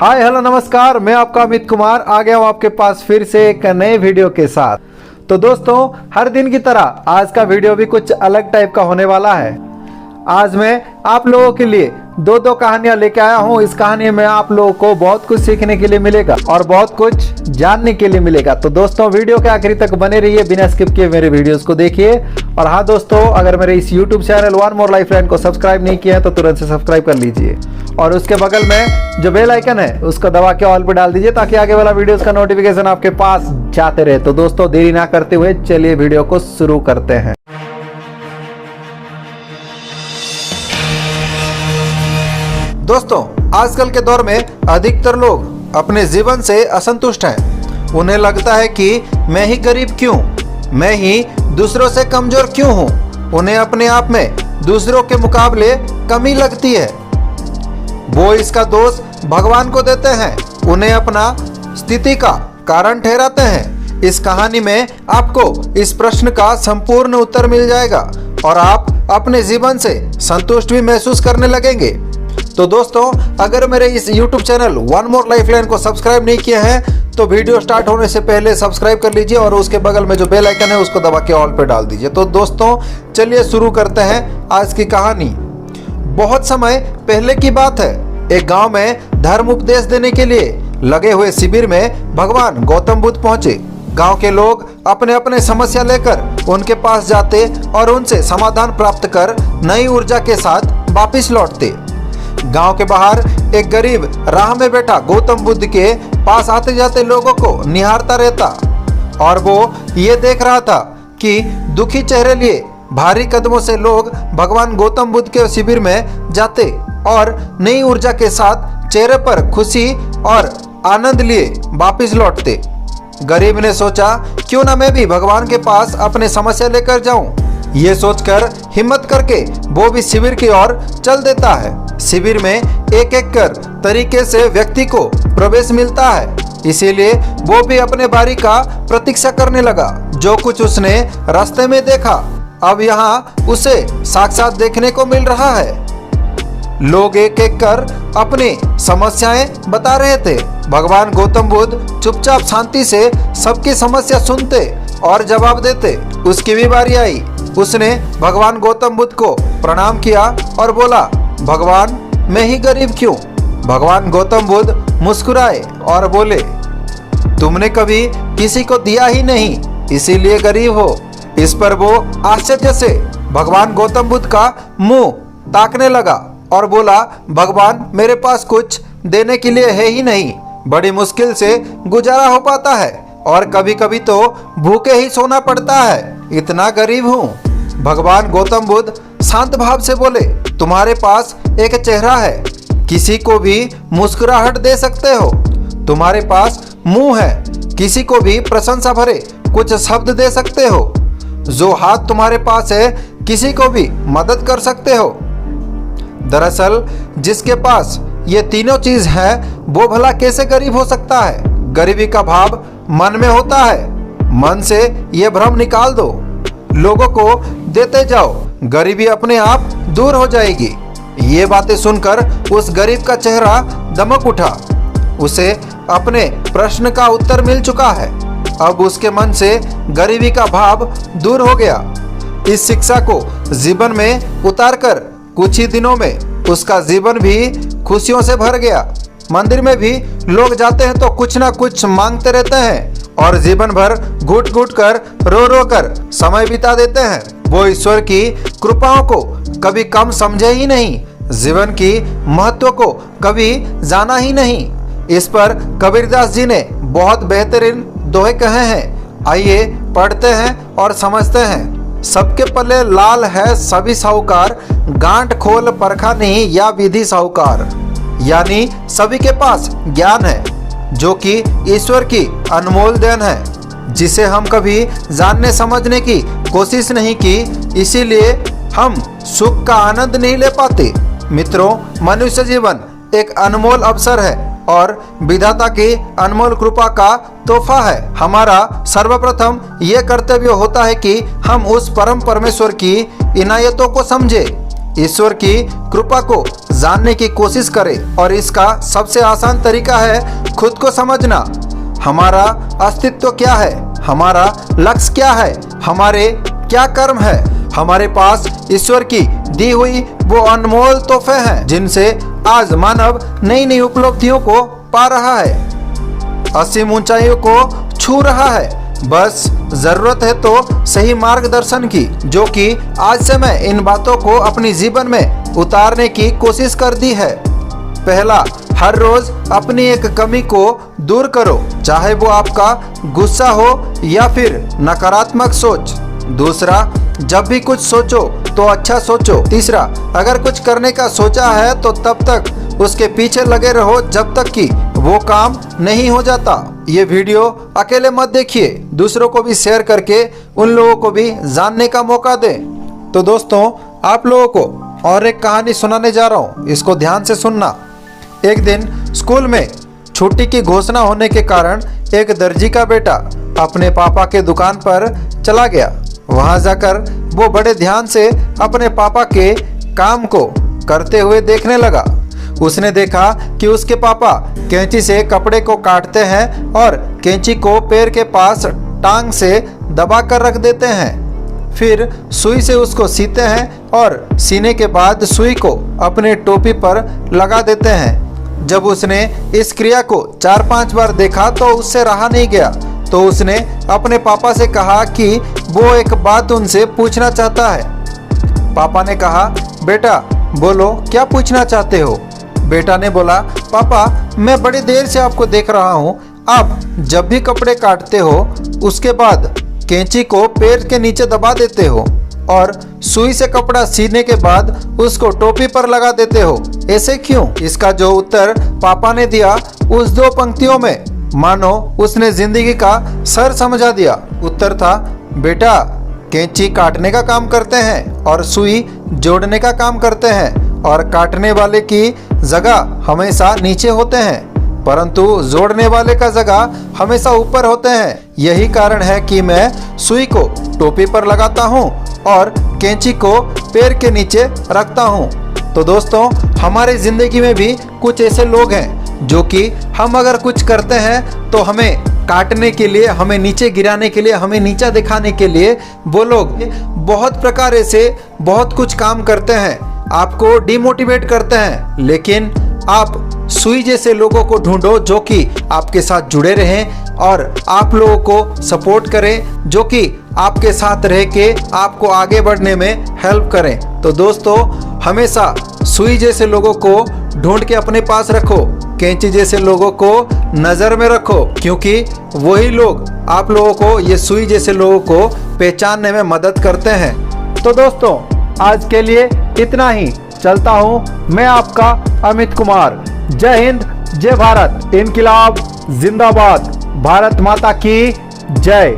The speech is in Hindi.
हाय हेलो नमस्कार, मैं आपका अमित कुमार आ गया हूँ आपके पास फिर से एक नए वीडियो के साथ। तो दोस्तों, हर दिन की तरह आज का वीडियो भी कुछ अलग टाइप का होने वाला है। आज मैं आप लोगों के लिए दो कहानियां लेके आया हूँ। इस कहानी में आप लोगों को बहुत कुछ सीखने के लिए मिलेगा और बहुत कुछ जानने के लिए मिलेगा। तो दोस्तों, वीडियो के आखिरी तक बने रहिए, बिना स्किप किए मेरे वीडियोस को देखिए। और हाँ दोस्तों, अगर मेरे इस YouTube channel one more life line को सब्सक्राइब नहीं किया है तो तुरंत से सब्सक्राइब कर लीजिए और उसके बगल में जो बेल आइकन है उसको दबा के ऑल पे डाल दीजिए ताकि आगे वाला वीडियोस का नोटिफिकेशन आपके पास जाते रहे। तो दोस्तों, देरी ना करते हुए चलिए वीडियो को शुरू करते हैं। दोस्तों, आजकल के दौर में अधिकतर लोग अपने जीवन से असंतुष्ट हैं। उन्हें लगता है कि मैं ही गरीब क्यों, मैं ही दूसरों से कमजोर क्यों हूँ। उन्हें अपने आप में दूसरों के मुकाबले कमी लगती है। वो इसका दोष भगवान को देते हैं, उन्हें अपना स्थिति का कारण ठहराते हैं। इस कहानी में आपको इस प्रश्न का संपूर्ण उत्तर मिल जाएगा और आप अपने जीवन से संतुष्ट भी महसूस करने लगेंगे। तो दोस्तों, अगर मेरे इस YouTube channel one more life line को सब्सक्राइब नहीं किया है तो वीडियो स्टार्ट होने से पहले सब्सक्राइब कर लीजिए और उसके बगल में जो बेल आइकन है उसको दबा के ऑल पे डाल दीजिए। तो दोस्तों, चलिए शुरू करते हैं आज की कहानी। बहुत समय पहले की बात है, एक गांव में धर्म उपदेश देने के लिए लगे हुए शिविर में भगवान गौतम बुद्ध पहुंचे। गांव के लोग अपने अपने समस्या लेकर उनके पास जाते और उनसे समाधान प्राप्त कर नई ऊर्जा के साथ वापिस लौटते। गांव के बाहर एक गरीब राह में बैठा गौतम बुद्ध के पास आते जाते लोगों को निहारता रहता और वो ये देख रहा था कि दुखी चेहरे लिए भारी कदमों से लोग भगवान गौतम बुद्ध के शिविर में जाते और नई ऊर्जा के साथ चेहरे पर खुशी और आनंद लिए वापिस लौटते। गरीब ने सोचा, क्यों ना मैं भी भगवान के पास अपने समस्या लेकर जाऊं। ये सोचकर हिम्मत करके वो भी शिविर की ओर चल देता है। शिविर में एक एक कर तरीके से व्यक्ति को प्रवेश मिलता है, इसीलिए वो भी अपने बारी का प्रतीक्षा करने लगा। जो कुछ उसने रास्ते में देखा अब यहाँ उसे साक्षात देखने को मिल रहा है। लोग एक एक कर अपनी समस्याएं बता रहे थे। भगवान गौतम बुद्ध चुपचाप शांति से सबकी समस्या सुनते और जवाब देते। उसकी भी बारी आई। उसने भगवान गौतम बुद्ध को प्रणाम किया और बोला, भगवान मैं ही गरीब क्यों। भगवान गौतम बुद्ध मुस्कुराए और बोले, तुमने कभी किसी को दिया ही नहीं, इसीलिए गरीब हो। इस पर वो आश्चर्य से भगवान गौतम बुद्ध का मुंह ताकने लगा और बोला, भगवान मेरे पास कुछ देने के लिए है ही नहीं, बड़ी मुश्किल से गुजारा हो पाता है और कभी कभी तो भूखे ही सोना पड़ता है, इतना गरीब हूँ। भगवान गौतम बुद्ध शांत भाव से बोले, तुम्हारे पास एक चेहरा है, किसी को भी मुस्कुराहट दे सकते हो। तुम्हारे पास मुंह है, किसी को भी प्रशंसा भरे कुछ शब्द दे सकते हो। जो हाथ तुम्हारे पास है, किसी को भी मदद कर सकते हो। दरअसल जिसके पास ये तीनों चीज है वो भला कैसे गरीब हो सकता है। गरीबी का भाव मन में होता है, मन से ये भ्रम निकाल दो। लोगों को देते जाओ, गरीबी अपने आप दूर हो जाएगी। ये बातें सुनकर उस गरीब का चेहरा दमक उठा। उसे अपने प्रश्न का उत्तर मिल चुका है। अब उसके मन से गरीबी का भाव दूर हो गया। इस शिक्षा को जीवन में उतारकर कुछ ही दिनों में उसका जीवन भी खुशियों से भर गया। मंदिर में भी लोग जाते हैं तो कुछ ना कुछ मांगते रहते हैं और जीवन भर घुट घुट कर रो रो कर समय बिता देते हैं। वो ईश्वर की कृपाओं को कभी कम समझे ही नहीं, जीवन की महत्व को कभी जाना ही नहीं। इस पर कबीरदास जी ने बहुत बेहतरीन दोहे कहे हैं। आइए पढ़ते हैं और समझते हैं। सबके पल्ले लाल है सभी साहूकार, गांठ खोल परखा नहीं या विधि साहूकार। यानी सभी के पास ज्ञान है जो कि ईश्वर की अनमोल देन है, जिसे हम कभी जानने समझने की कोशिश नहीं की, इसीलिए हम सुख का आनंद नहीं ले पाते। मित्रों, मनुष्य जीवन एक अनमोल अवसर है और विधाता की अनमोल कृपा का तोहफा है। हमारा सर्वप्रथम ये कर्तव्य होता है कि हम उस परम परमेश्वर की इनायतों को समझे, ईश्वर की कृपा को जानने की कोशिश करें और इसका सबसे आसान तरीका है खुद को समझना। हमारा अस्तित्व क्या है, हमारा लक्ष्य क्या है, हमारे क्या कर्म है। हमारे पास ईश्वर की दी हुई वो अनमोल तोहफे हैं जिनसे आज मानव नई नई उपलब्धियों को पा रहा है, असीम ऊंचाइयों को छू रहा है। बस जरूरत है तो सही मार्गदर्शन की, जो कि आज से मैं इन बातों को अपनी जीवन में उतारने की कोशिश कर दी है। पहला, हर रोज अपनी एक कमी को दूर करो, चाहे वो आपका गुस्सा हो या फिर नकारात्मक सोच। दूसरा, जब भी कुछ सोचो तो अच्छा सोचो। तीसरा, अगर कुछ करने का सोचा है तो तब तक उसके पीछे लगे रहो जब तक कि वो काम नहीं हो जाता। ये वीडियो अकेले मत देखिए, दूसरों को भी शेयर करके उन लोगों को भी जानने का मौका दें। तो दोस्तों, आप लोगों को और एक कहानी सुनाने जा रहा हूँ, इसको ध्यान से सुनना। एक दिन स्कूल में छुट्टी की घोषणा होने के कारण एक दर्जी का बेटा अपने पापा के दुकान पर चला गया। वहां जाकर वो बड़े ध्यान से अपने पापा के काम को करते हुए देखने लगा। उसने देखा कि उसके पापा कैंची से कपड़े को काटते हैं और कैंची को पैर के पास टांग से दबा कर रख देते हैं। फिर सुई से उसको सीते हैं और सीने के बाद सुई को अपने टोपी पर लगा देते हैं। जब उसने इस क्रिया को 4-5 बार देखा तो उससे रहा नहीं गया। तो उसने अपने पापा से कहा कि वो एक बात उनसे पूछना चाहता है। पापा ने कहा, बेटा बोलो, क्या पूछना चाहते हो? बेटा ने बोला, पापा मैं बड़ी देर से आपको देख रहा हूँ, आप जब भी कपड़े काटते हो उसके बाद कैंची को पैर के नीचे दबा देते हो और सुई से कपड़ा सीने के बाद उसको टोपी पर लगा देते हो, ऐसे क्यों? इसका जो उत्तर पापा ने दिया उस 2 पंक्तियों में मानो उसने जिंदगी का सर समझा दिया। उत्तर था, बेटा कैंची काटने का काम करते हैं और सुई जोड़ने का काम करते हैं और काटने वाले की जगह हमेशा नीचे होते हैं परंतु जोड़ने वाले का जगह हमेशा ऊपर होते हैं। यही कारण है कि मैं सुई को टोपी पर लगाता हूँ और कैंची को पैर के नीचे रखता हूँ। तो दोस्तों, हमारी जिंदगी में भी कुछ ऐसे लोग हैं जो कि हम अगर कुछ करते हैं तो हमें काटने के लिए, हमें नीचे गिराने के लिए, हमें नीचा दिखाने के लिए वो लोग बहुत प्रकार से बहुत कुछ काम करते हैं, आपको डिमोटिवेट करते हैं। लेकिन आप सुई जैसे लोगों को ढूंढो जो कि आपके साथ जुड़े रहें और आप लोगों को सपोर्ट करें, जो कि आपके साथ रह के आपको आगे बढ़ने में हेल्प करें। तो दोस्तों, हमेशा सुई जैसे लोगों को ढूंढ के अपने पास रखो, कैंची जैसे लोगों को नज़र में रखो, क्योंकि वही लोग आप लोगों को, ये सुई जैसे लोगों को पहचानने में मदद करते हैं। तो दोस्तों, आज के लिए इतना ही। चलता हूँ मैं आपका अमित कुमार। जय हिंद, जय भारत, इनकिलाब जिंदाबाद, भारत माता की जय।